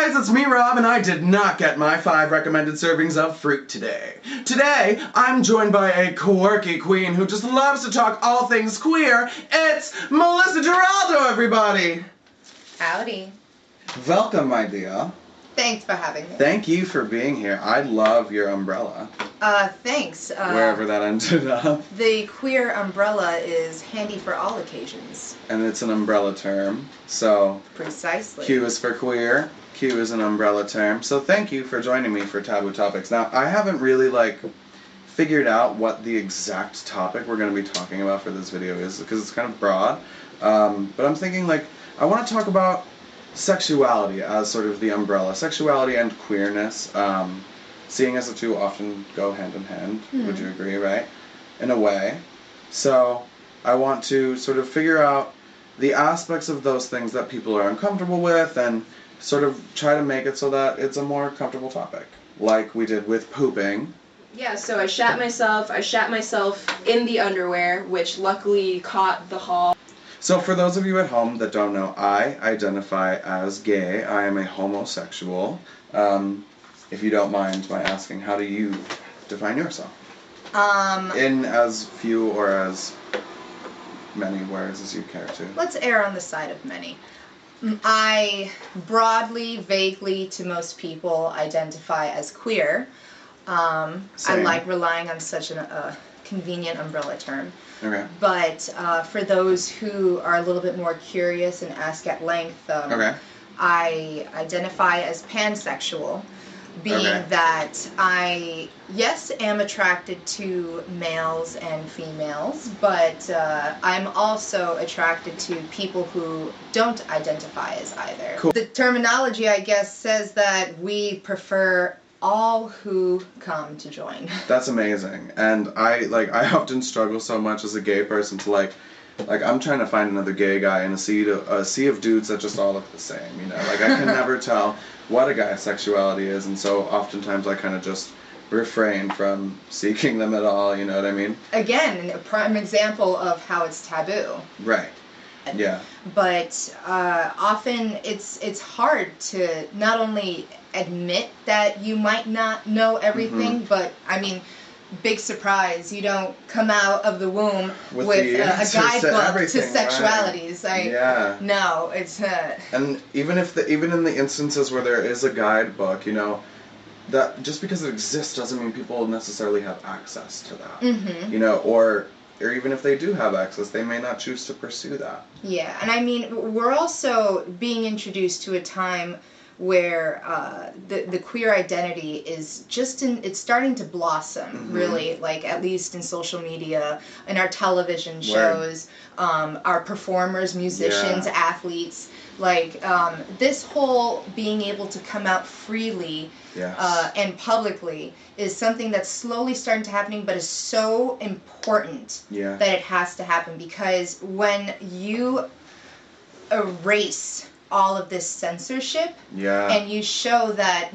guys, it's me, Rob, and I did not get my 5 recommended servings of fruit today. Today, I'm joined by a quirky queen who just loves to talk all things queer. It's Melissa Giraldo, everybody! Howdy. Welcome, my dear. Thanks for having me. Thank you for being here. I love your umbrella. Thanks. Wherever that ended up. The queer umbrella is handy for all occasions. And it's an umbrella term, so... Precisely. Q is for queer. Q is an umbrella term. So thank you for joining me for Taboo Topics. Now, I haven't really, figured out what the exact topic we're going to be talking about for this video is, because it's kind of broad. But I'm thinking, I want to talk about sexuality as sort of the umbrella. Sexuality and queerness, seeing as the two often go hand in hand, would you agree, right? In a way. So, I want to sort of figure out the aspects of those things that people are uncomfortable with and sort of try to make it so that it's a more comfortable topic. Like we did with pooping. Yeah, so I shat myself in the underwear, which luckily caught the hall. So for those of you at home that don't know, I identify as gay. I am a homosexual. If you don't mind my asking, how do you define yourself? In as few or as many words as you care to. Let's err on the side of many. I broadly, vaguely, to most people, identify as queer. I like relying on such a convenient umbrella term. Okay. But for those who are a little bit more curious and ask at length, I identify as pansexual, being that I, yes, am attracted to males and females, but I'm also attracted to people who don't identify as either. Cool. The terminology, I guess, says that we prefer all who come to join. That's amazing. And I often struggle so much as a gay person to I'm trying to find another gay guy in a sea of dudes that just all look the same, you know? I can never tell what a guy's sexuality is, and so oftentimes I kind of just refrain from seeking them at all, you know what I mean? Again, a prime example of how it's taboo. Right. Yeah. But often it's hard to not only admit that you might not know everything, but I mean, big surprise, you don't come out of the womb with a guidebook to sexualities. Right. No, it's and even in the instances where there is a guidebook, you know, that just because it exists doesn't mean people necessarily have access to that. You know, or even if they do have access, they may not choose to pursue that. Yeah, and I mean, we're also being introduced to a time where the queer identity is it's starting to blossom, really, at least in social media, in our television shows, our performers, musicians, athletes, this whole being able to come out freely and publicly is something that's slowly starting to happen, but is so important that it has to happen, because when you erase all of this censorship, and you show that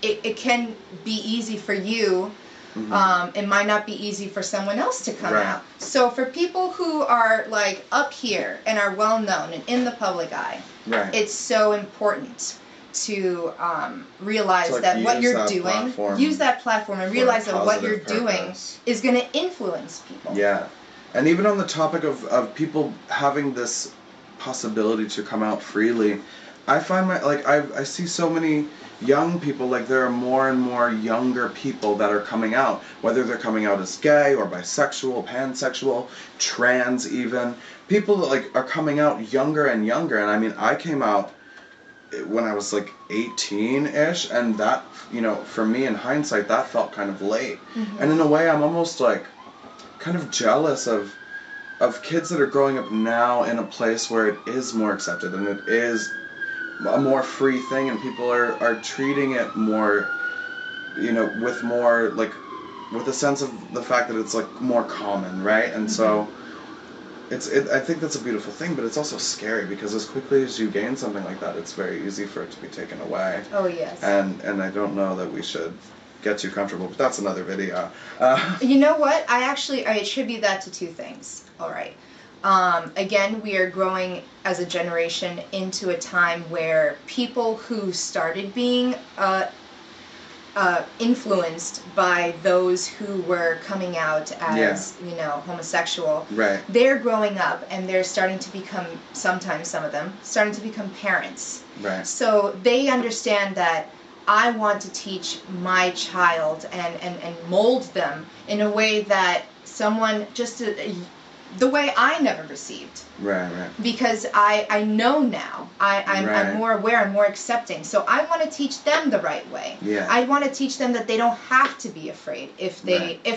it can be easy for you, it might not be easy for someone else to come out. So for people who are up here and are well known and in the public eye, it's so important to realize that what you're doing, use that platform and realize that what you're doing is going to influence people. Yeah, and even on the topic of people having this possibility to come out freely, I find I see so many young people, there are more and more younger people that are coming out, whether they're coming out as gay or bisexual, pansexual, trans even. People that are coming out younger and younger, and I mean, I came out when I was 18-ish, and that, you know, for me in hindsight, that felt kind of late. And in a way, I'm almost kind of jealous of kids that are growing up now in a place where it is more accepted and it is a more free thing, and people are treating it more, you know, with more, with a sense of the fact that it's, more common, right? And so, I think that's a beautiful thing, but it's also scary, because as quickly as you gain something like that, it's very easy for it to be taken away. Oh, yes. And I don't know that we should get too comfortable, but that's another video. You know what? I attribute that to two things. All right. Again, we are growing as a generation into a time where people who started being influenced by those who were coming out as, homosexual. Right. They're growing up and they're starting to become, sometimes some of them, starting to become parents. Right. So they understand that I want to teach my child and mold them in a way that someone the way I never received. Right. Because I know now. I'm more aware, I'm more accepting. So I want to teach them the right way. Yeah. I want to teach them that they don't have to be afraid if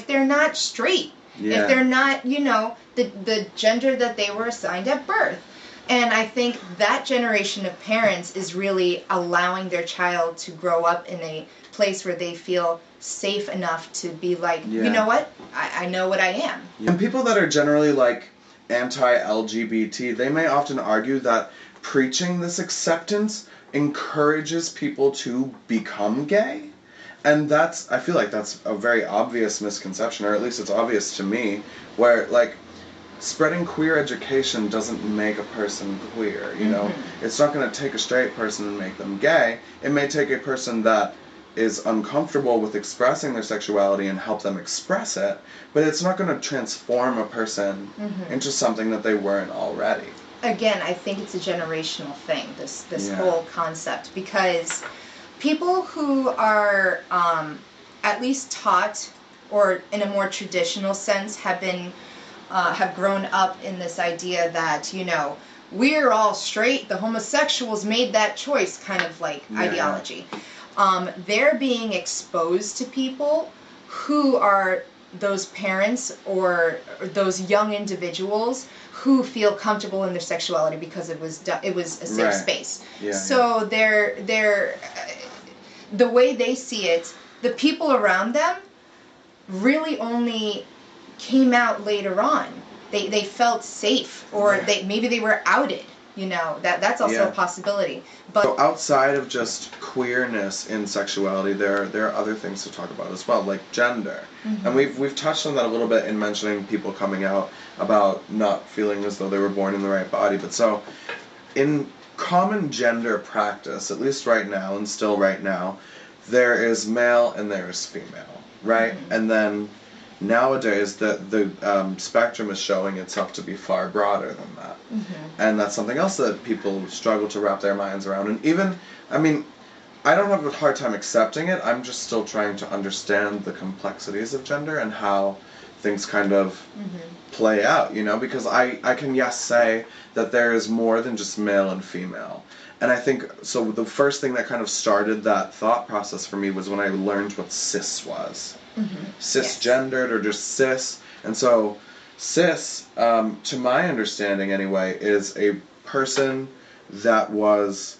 they're not straight. Yeah. If they're not, the gender that they were assigned at birth. And I think that generation of parents is really allowing their child to grow up in a place where they feel safe enough to be like, you know what? I know what I am. And people that are generally like anti-LGBT, they may often argue that preaching this acceptance encourages people to become gay. And I feel like that's a very obvious misconception, or at least it's obvious to me, where like spreading queer education doesn't make a person queer, you know? It's not going to take a straight person and make them gay. It may take a person that is uncomfortable with expressing their sexuality and help them express it, but it's not going to transform a person into something that they weren't already. Again, I think it's a generational thing, this whole concept, because people who are at least taught, or in a more traditional sense, have grown up in this idea that, we're all straight, the homosexuals made that choice kind of ideology. They're being exposed to people who are those parents or those young individuals who feel comfortable in their sexuality because it was a safe space. So they're the way they see it, the people around them really only came out later on. They felt safe, or maybe they were outed. That's also a possibility. But so outside of just queerness in sexuality, there are other things to talk about as well, like gender. And we've touched on that a little bit in mentioning people coming out about not feeling as though they were born in the right body. But so in common gender practice, at least right now and still right now, there is male and there is female, right? And then nowadays the spectrum is showing itself to be far broader than that. And that's something else that people struggle to wrap their minds around. And even, I don't have a hard time accepting it. I'm just still trying to understand the complexities of gender and how things kind of play out, because I can say that there is more than just male and female. And I think, so the first thing that kind of started that thought process for me was when I learned what cis was. Cisgendered or just cis. And so cis, to my understanding anyway, is a person that was,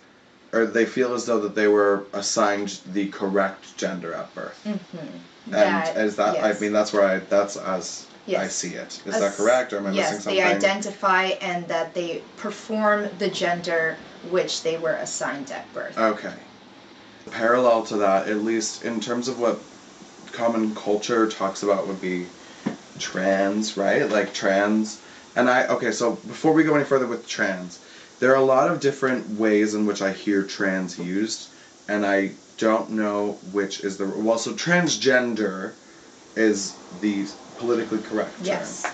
or they feel as though that they were assigned the correct gender at birth. And is that, that's where that's as I see it. Is that correct, or am I missing something? Yes, they identify and that they perform the gender which they were assigned at birth. Okay. Parallel to that, at least in terms of what common culture talks about, would be trans, right? Like trans. And so before we go any further with trans, there are a lot of different ways in which I hear trans used, and I don't know which is so transgender is the politically correct term. Yes.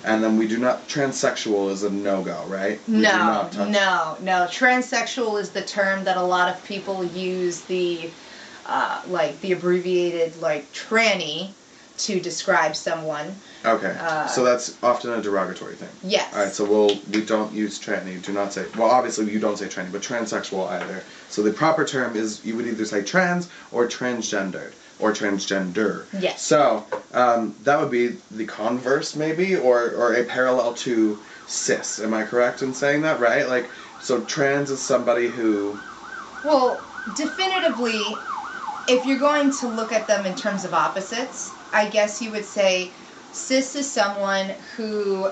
And then transsexual is a no-go, right? No. Transsexual is the term that a lot of people use the abbreviated tranny to describe someone. Okay. So that's often a derogatory thing. Yes. Alright, so we don't use tranny, do not say, well obviously you don't say tranny, but transsexual either. So the proper term is, you would either say trans or transgendered. Or transgender. Yes. So, that would be the converse, maybe, or a parallel to cis. Am I correct in saying that, right? Like, so trans is somebody who... Well, definitively, if you're going to look at them in terms of opposites, I guess you would say cis is someone who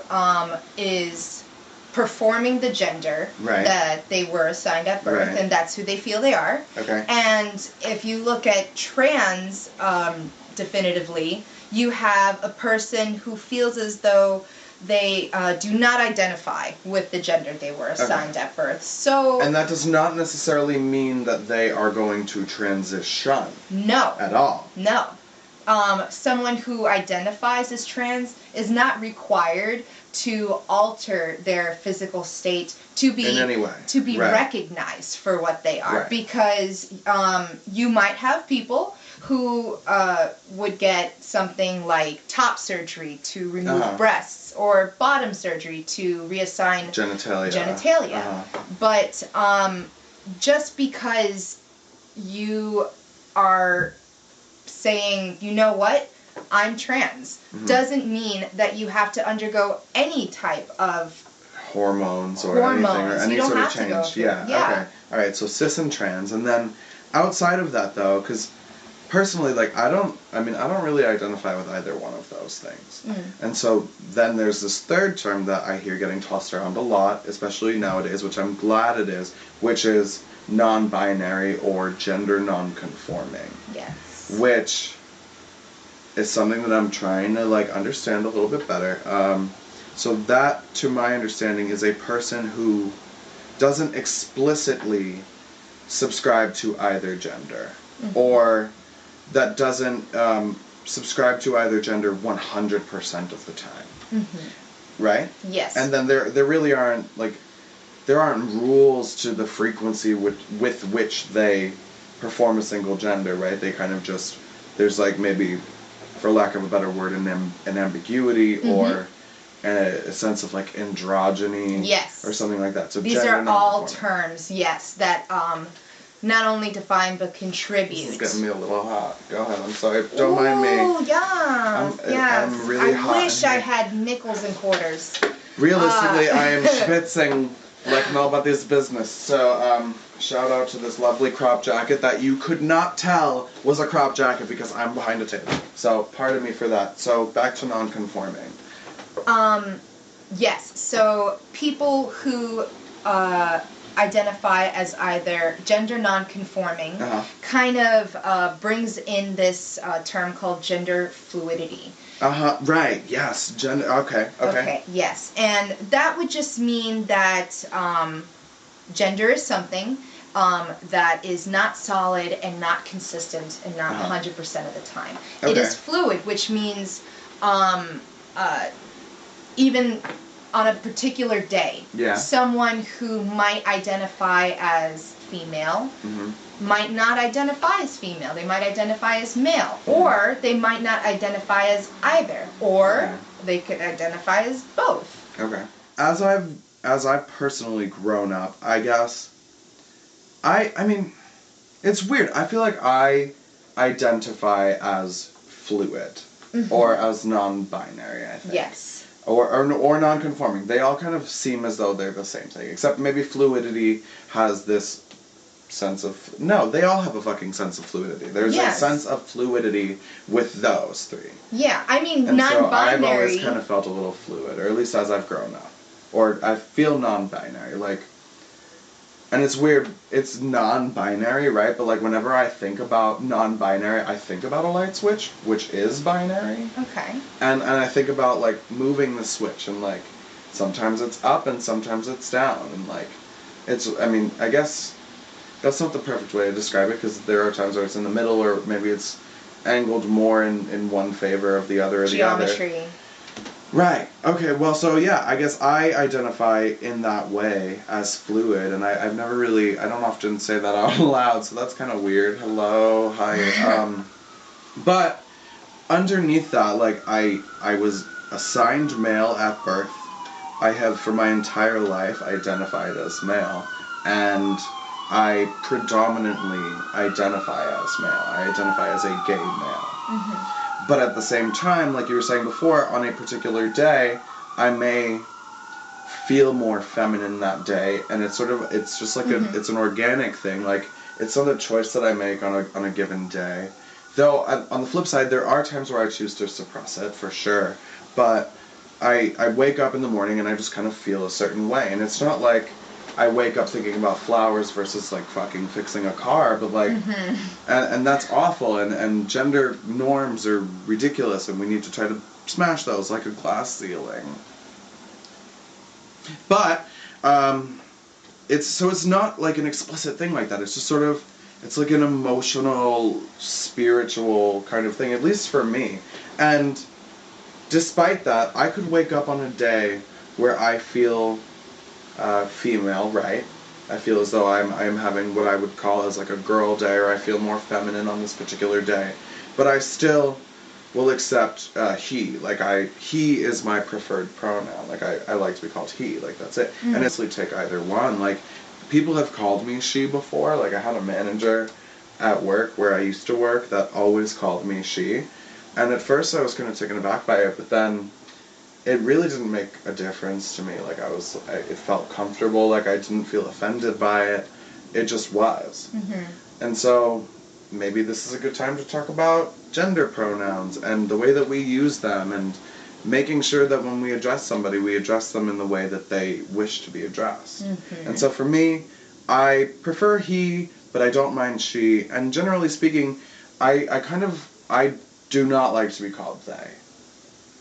is performing the gender that they were assigned at birth, and that's who they feel they are. Okay. And if you look at trans, definitively, you have a person who feels as though they do not identify with the gender they were assigned at birth. So, and that does not necessarily mean that they are going to transition. No. At all. No. Someone who identifies as trans is not required to alter their physical state to be in any way. To be recognized for what they are. Because you might have people who would get something like top surgery to remove breasts, or bottom surgery to reassign genitalia. But just because you are saying, you know what, I'm trans, doesn't mean that you have to undergo any type of hormones or anything, or any sort of change. Yeah. Okay. All right. So cis and trans, and then outside of that, though, because personally, like, I don't really identify with either one of those things. And so then there's this third term that I hear getting tossed around a lot, especially nowadays, which I'm glad it is, which is non-binary or gender non-conforming. Yes. Which is something that I'm trying to, like, understand a little bit better. So that, to my understanding, is a person who doesn't explicitly subscribe to either gender, or that doesn't subscribe to either gender 100% of the time. Right? Yes. And then there really aren't, like, there aren't rules to the frequency with which they perform a single gender, right? They kind of just, there's, like, maybe, for lack of a better word, an ambiguity or a sense of, like, androgyny, or something like that. So these are all terms, that not only define but contribute. This is getting me a little hot. Go ahead. I'm sorry. Don't mind me. Oh yeah. I'm really hot. I wish I had nickels and quarters. Realistically, I am schwitzing like nobody's business. So, shout out to this lovely crop jacket that you could not tell was a crop jacket because I'm behind a table. So, pardon me for that. So, back to non-conforming. Yes. So, people who identify as either gender non-conforming kind of brings in this term called gender fluidity. Right, yes. Gender, okay. Yes. And that would just mean that gender is something that is not solid and not consistent and not 100% of the time. It is fluid, which means even on a particular day, someone who might identify as female might not identify as female. They might identify as male, or they might not identify as either, or they could identify as both. Okay. As I've personally grown up, I guess, I mean, it's weird. I feel like I identify as fluid or as non-binary, I think. Yes. Or non-conforming. They all kind of seem as though they're the same thing, except maybe fluidity has this sense of... No, they all have a fucking sense of fluidity. There's a sense of fluidity with those three. Yeah, I mean, and non-binary... so I've always kind of felt a little fluid, or at least as I've grown up. Or I feel non-binary, like... And it's weird, it's non-binary, right? But, like, whenever I think about non-binary, I think about a light switch, which is binary. Okay. And I think about, like, moving the switch, and, like, sometimes it's up and sometimes it's down. And, like, it's, I mean, I guess that's not the perfect way to describe it, because there are times where it's in the middle, or maybe it's angled more in one favor of the other or the other. Geometry. Right. Okay, well, so yeah, I guess I identify in that way as fluid, and I've never really, I don't often say that out loud, so that's kind of weird. Hello, hi. But underneath that, like, I was assigned male at birth. I have, for my entire life, identified as male, and I predominantly identify as male. I identify as a gay male. But at the same time, like you were saying before, on a particular day, I may feel more feminine that day, and it's sort of, it's just like it's an organic thing. Like, it's not a choice that I make on a given day. Though, on the flip side, there are times where I choose to suppress it, for sure. But I wake up in the morning and I just kind of feel a certain way, and it's not like I wake up thinking about flowers versus, like, fucking fixing a car, but, like, and that's awful, and gender norms are ridiculous, and we need to try to smash those like a glass ceiling. But it's not like an explicit thing like that. It's just sort of, it's like an emotional, spiritual kind of thing, at least for me. And despite that, I could wake up on a day where I feel female, right? I feel as though I'm having what I would call as like a girl day, or I feel more feminine on this particular day. But I still will accept he. Like he is my preferred pronoun. Like I like to be called he. Like that's it. And honestly, take either one. Like people have called me she before. Like I had a manager at work where I used to work that always called me she. And at first I was kind of taken aback by it, but then it really didn't make a difference to me. Like it felt comfortable. Like I didn't feel offended by it. It just was. And so maybe this is a good time to talk about gender pronouns and the way that we use them, and making sure that when we address somebody, we address them in the way that they wish to be addressed. And so for me, I prefer he, but I don't mind she. And generally speaking, I do not like to be called they.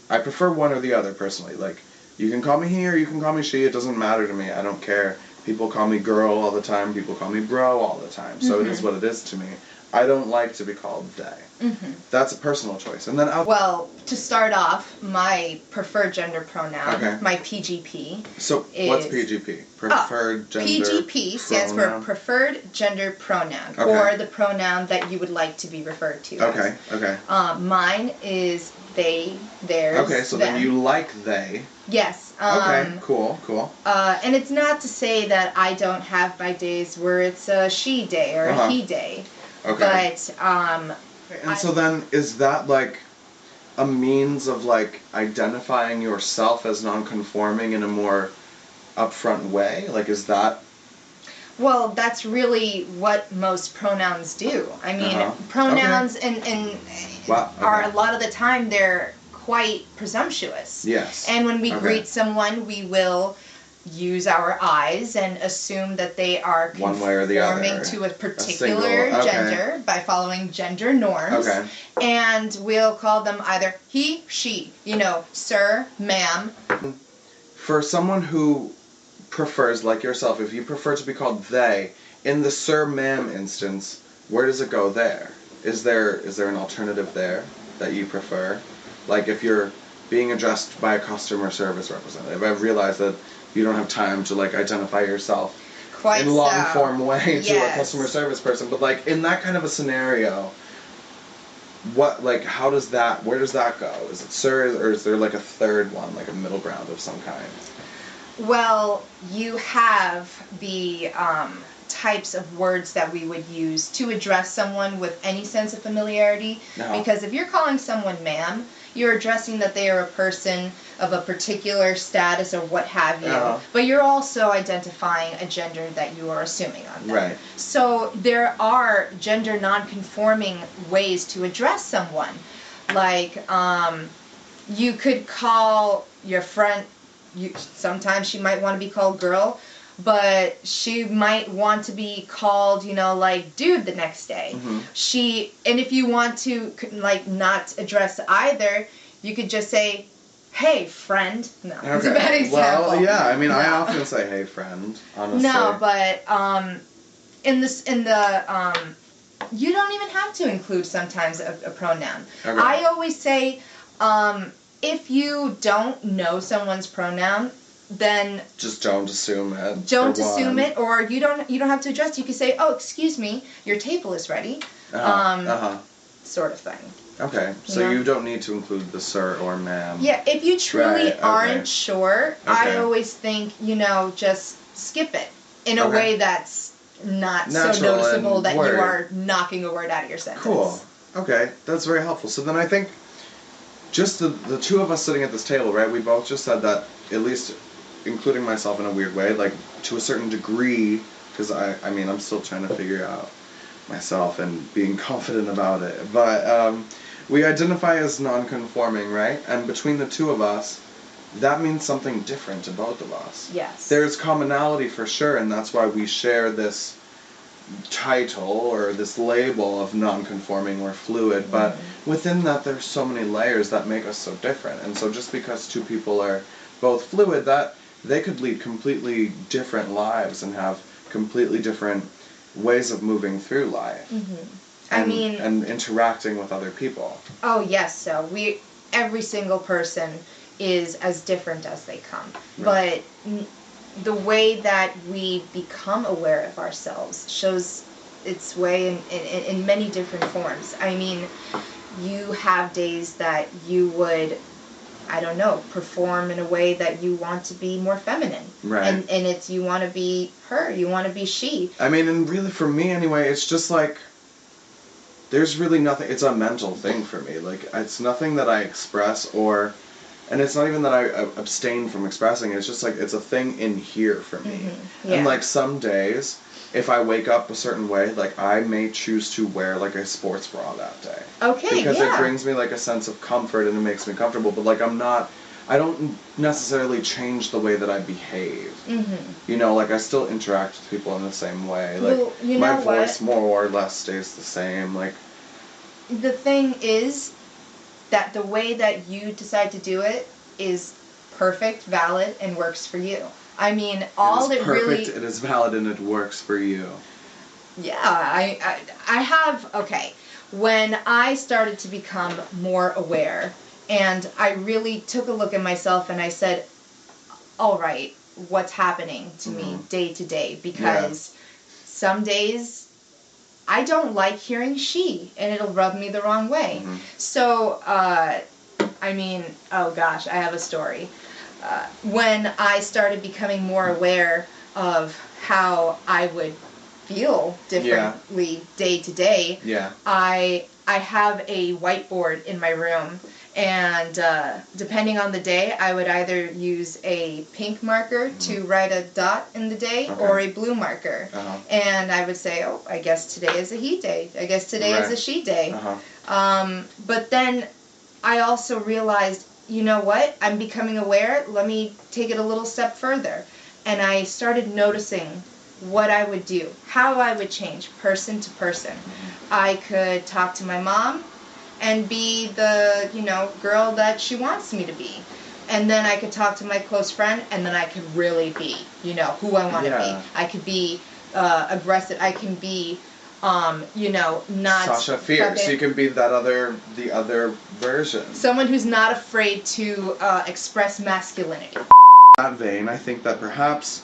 I prefer one or the other, personally. Like, you can call me he or you can call me she. It doesn't matter to me. I don't care. People call me girl all the time. People call me bro all the time. So it is what it is to me. I don't like to be called they. That's a personal choice. And then well, to start off, my preferred gender pronoun, my PGP. So what's PGP? Preferred gender PGP stands for preferred gender pronoun, or the pronoun that you would like to be referred to. Mine is they, theirs, okay, so them. Then you like they. Yes. Okay, cool. And it's not to say that I don't have my days where it's a she day or a he day. Okay. But, and so then, is that like a means of like identifying yourself as nonconforming in a more upfront way? Like, is that... Well, that's really what most pronouns do. I mean, pronouns are a lot of the time, they're quite presumptuous. Yes. And when we greet someone, we will use our eyes and assume that they are one way or the other, conforming to a particular gender by following gender norms. And we'll call them either he, she, sir, ma'am. For someone who prefers, like yourself, if you prefer to be called they, in the sir, ma'am instance, where does it go there? Is there an alternative there that you prefer? Like if you're being addressed by a customer service representative, I've realized that you don't have time to like identify yourself in long form way to a customer service person, but like in that kind of a scenario, how does that, where does that go? Is it sir, or is there like a third one, like a middle ground of some kind? Well, you have the types of words that we would use to address someone with any sense of familiarity. Because if you're calling someone ma'am, you're addressing that they are a person of a particular status or what have you. But you're also identifying a gender that you are assuming on them. So there are gender non-conforming ways to address someone. Like, you could call your friend... sometimes she might want to be called girl, but she might want to be called, like dude the next day. And if you want to like not address either, you could just say, hey friend. No, it's a bad example. Well, yeah, I mean, I often say hey friend, honestly. No, but you don't even have to include sometimes a pronoun. I always say, if you don't know someone's pronoun, then just don't assume it. Don't assume it, or you don't have to address it. You can say, "Oh, excuse me, your table is ready." Sort of thing. Okay, so you don't need to include the sir or ma'am. Yeah, if you truly aren't sure, I always think just skip it in a way that's not so noticeable that you are knocking a word out of your sentence. Cool. Okay, that's very helpful. So then I think just the two of us sitting at this table, right? We both just said that, at least including myself in a weird way, like to a certain degree, because I mean I'm still trying to figure out myself and being confident about it, but we identify as non-conforming, right? And between the two of us, that means something different to both of us. Yes. There's commonality for sure, and that's why we share this title or this label of non-conforming or fluid, but within that there's so many layers that make us so different. And so just because two people are both fluid, that they could lead completely different lives and have completely different ways of moving through life. Mm-hmm. And interacting with other people. Oh yes, so every single person is as different as they come. Right. But the way that we become aware of ourselves shows its way in many different forms. I mean, you have days that you would, I don't know, perform in a way that you want to be more feminine. Right. And it's, you want to be her, you want to be she. I mean, and really for me anyway, it's just like, there's really nothing, it's a mental thing for me. Like, it's nothing that I express and it's not even that I abstain from expressing it, it's just like, it's a thing in here for me. Mm-hmm. Yeah. And like some days, if I wake up a certain way, like I may choose to wear like a sports bra that day. Okay, because it brings me like a sense of comfort and it makes me comfortable, but like I don't necessarily change the way that I behave. Mm-hmm. You know, like I still interact with people in the same way. Like well, you know my voice more or less stays the same. Like the thing is that the way that you decide to do it is perfect, valid, and works for you. I mean, all it really... It is valid and it works for you. Yeah, I have... Okay, when I started to become more aware, and I really took a look at myself and I said, all right, what's happening to me day to day? Because some days I don't like hearing she, and it'll rub me the wrong way. So, I mean, oh gosh, I have a story. When I started becoming more aware of how I would feel differently day to day, I have a whiteboard in my room, and depending on the day, I would either use a pink marker to write a dot in the day or a blue marker. And I would say, oh, I guess today is a he day. I guess today is a she day. But then I also realized, you know what? I'm becoming aware. Let me take it a little step further. And I started noticing what I would do, how I would change person to person. I could talk to my mom and be the, you know, girl that she wants me to be. And then I could talk to my close friend, and then I could really be, you know, who I want to be. I could be aggressive. I can be, you know, not... Sasha Fierce. You can be the other version. Someone who's not afraid to express masculinity. In that vein, I think that perhaps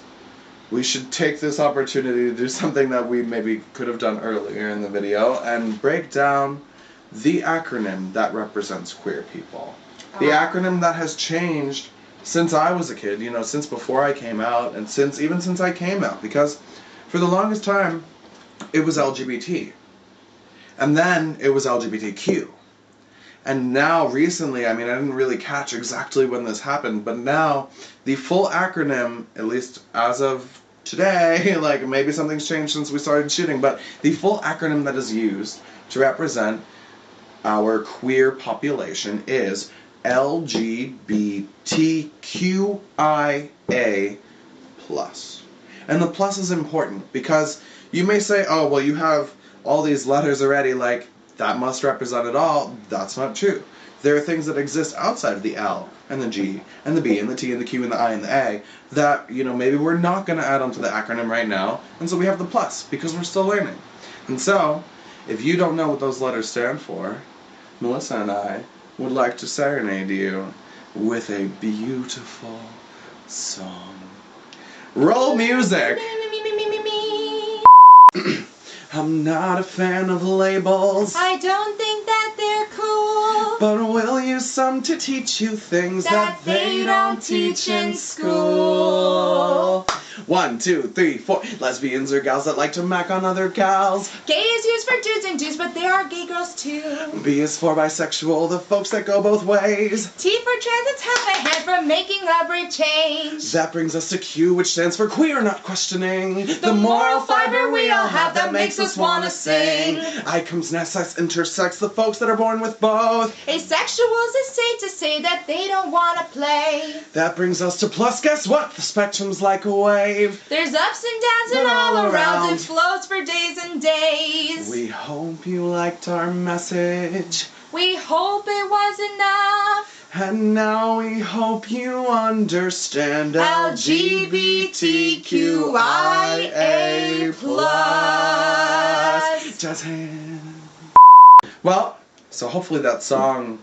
we should take this opportunity to do something that we maybe could have done earlier in the video and break down the acronym that represents queer people. The acronym that has changed since I was a kid, you know, since before I came out, and even since I came out, because for the longest time it was LGBT. And then it was LGBTQ. And now recently, I mean, I didn't really catch exactly when this happened, but now the full acronym, at least as of today, like maybe something's changed since we started shooting, but the full acronym that is used to represent our queer population is LGBTQIA+. And the plus is important because you may say, oh, well, you have all these letters already, like, that must represent it all. That's not true. There are things that exist outside of the L and the G and the B and the T and the Q and the I and the A that, you know, maybe we're not going to add onto the acronym right now, and so we have the plus because we're still learning. And so, if you don't know what those letters stand for, Melissa and I would like to serenade you with a beautiful song. Roll music! I'm not a fan of labels. I don't think that they're cool. But we'll use some to teach you things that they don't teach in school. 1, 2, 3, 4. Lesbians are gals that like to mac on other gals. Gay is used for dudes and dudes, but there are gay girls too. B is for bisexual, the folks that go both ways. T for trans, it's half a hand for making a brave change. That brings us to Q, which stands for queer, not questioning. The moral fiber we all have that makes us wanna sing. I comes next, sex, intersex, the folks that are born with both. Asexuals is safe to say that they don't wanna play. That brings us to plus, guess what? The spectrum's like a wave. There's ups and downs and all around. It flows for days and days. We hope you liked our message. We hope it was enough. And now we hope you understand LGBTQIA+. Jazz hands. Well, so hopefully that song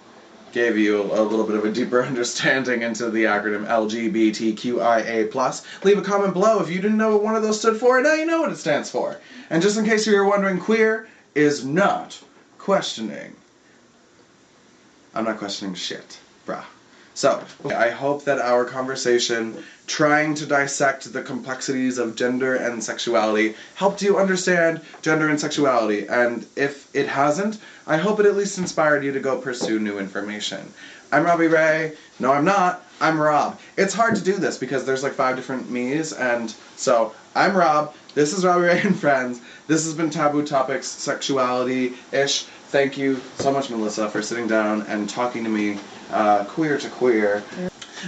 gave you a little bit of a deeper understanding into the acronym LGBTQIA+. Leave a comment below if you didn't know what one of those stood for, and now you know what it stands for. And just in case you were wondering, queer is not questioning. I'm not questioning shit, brah. So, I hope that our conversation, trying to dissect the complexities of gender and sexuality, helped you understand gender and sexuality. And if it hasn't, I hope it at least inspired you to go pursue new information. I'm Robbie Ray. No, I'm not. I'm Rob. It's hard to do this because there's like 5 different me's, and so I'm Rob. This is Robbie Ray and Friends. This has been Taboo Topics, Sexuality-ish. Thank you so much, Melissa, for sitting down and talking to me queer to queer.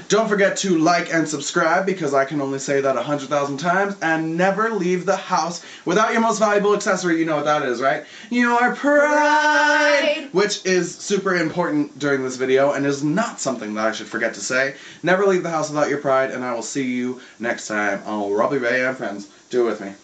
Don't forget to like and subscribe, because I can only say that 100,000 times, and never leave the house without your most valuable accessory. You know what that is, right? Your pride! Which is super important during this video and is not something that I should forget to say. Never leave the house without your pride, and I will see you next time on Robbie Ray and Friends. Do it with me.